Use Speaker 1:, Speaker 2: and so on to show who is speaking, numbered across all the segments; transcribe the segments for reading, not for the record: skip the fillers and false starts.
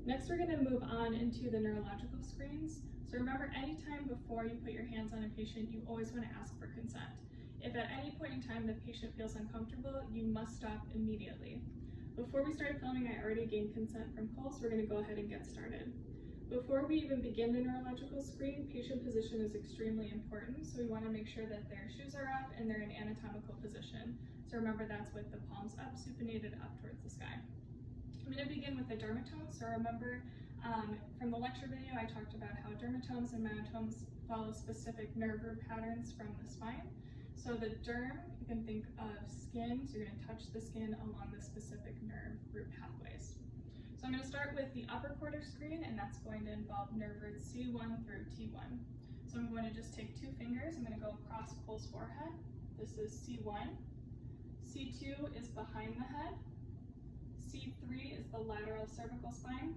Speaker 1: Next, we're going to move on into the neurological screens. So remember, anytime before you put your hands on a patient, you always want to ask for consent. If at any point in time the patient feels uncomfortable, you must stop immediately. Before we started filming, I already gained consent from Cole, so we're going to go ahead and get started. Before we even begin the neurological screen, patient position is extremely important, so we want to make sure that their shoes are up and they're in anatomical position. So remember, that's with the palms up, supinated up towards the sky. I'm going to begin with the dermatomes. So remember, from the lecture video, I talked about how dermatomes and myotomes follow specific nerve root patterns from the spine. So the derm, you can think of skin, so you're going to touch the skin along the specific nerve root pathways. So I'm going to start with the upper quarter screen, and that's going to involve nerve roots C1 through T1. So I'm going to just take 2 fingers, I'm going to go across Cole's forehead. This is C1. C2 is behind the head. C3 is the lateral cervical spine.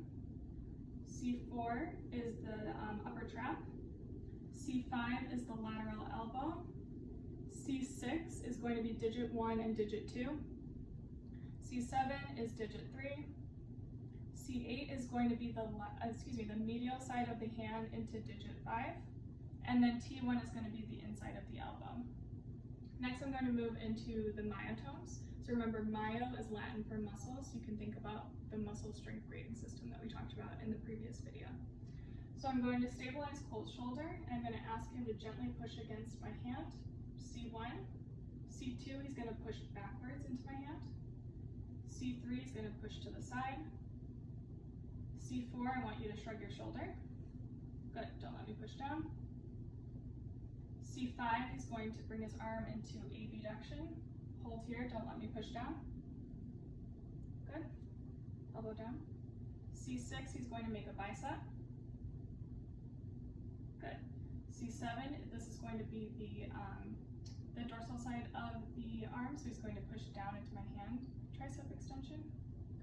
Speaker 1: C4 is the upper trap. C5 is the lateral elbow. C6 is going to be digit 1 and digit 2. C7 is digit 3. C8 is going to be the medial side of the hand into digit 5. And then T1 is going to be the inside of the elbow. Next, I'm going to move into the myotomes. So remember, myo is Latin for muscle, so you can think about the muscle strength grading system that we talked about in the previous video. So I'm going to stabilize Cole's shoulder, and I'm going to ask him to gently push against my hand. C1. C2, he's going to push backwards into my hand. C3 is going to push to the side. C4, I want you to shrug your shoulder. Good, don't let me push down. C5, he's going to bring his arm into abduction. Hold here, don't let me push down. Good, elbow down. C6, he's going to make a bicep. Good. C7, this is going to be the dorsal side of the arm, so he's going to push down into my hand, tricep extension.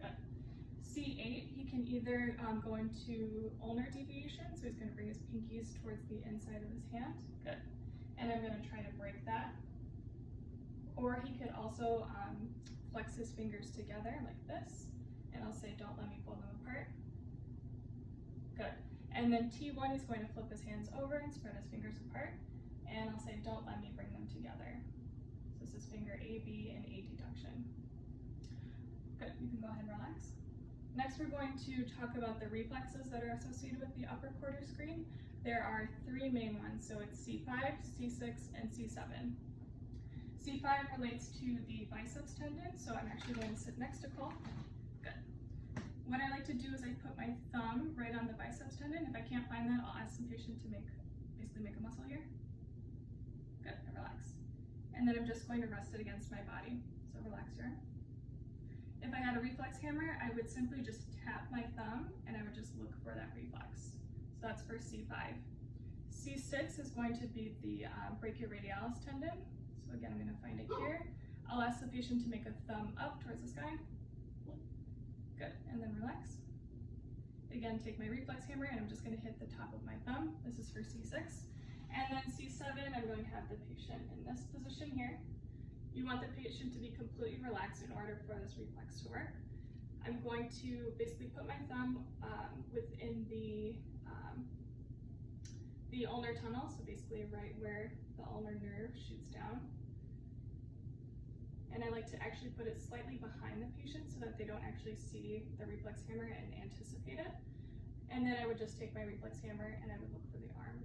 Speaker 1: Good. C8, he can either go into ulnar deviation, so he's going to bring his pinkies towards the inside of his hand. Good. And I'm going to try to break that. Or he could also flex his fingers together like this, and I'll say, don't let me pull them apart. Good. And then T1 is going to flip his hands over and spread his fingers apart, and I'll say, don't let me bring them together. So this is finger A, B, and A deduction. Good, you can go ahead and relax. Next, we're going to talk about the reflexes that are associated with the upper quarter screen. There are 3 main ones, so it's C5, C6, and C7. C5 relates to the biceps tendon, so I'm actually going to sit next to Cole. Good. What I like to do is I put my thumb right on the biceps tendon. If I can't find that, I'll ask the patient to basically make a muscle here. Good, and relax. And then I'm just going to rest it against my body, so relax your arm. If I had a reflex hammer, I would simply just tap my thumb and I would just look for that reflex. So that's for C5. C6 is going to be the brachioradialis tendon. So again, I'm going to find it here. I'll ask the patient to make a thumb up towards the sky. Good, and then relax. Again, take my reflex hammer and I'm just going to hit the top of my thumb. This is for C6. And then C7, I'm going to have the patient in this position here. You want the patient to be completely relaxed in order for this reflex to work. I'm going to basically put my thumb within the ulnar tunnel, so basically right where the ulnar nerve shoots down. And I like to actually put it slightly behind the patient so that they don't actually see the reflex hammer and anticipate it. And then I would just take my reflex hammer and I would look for the arm.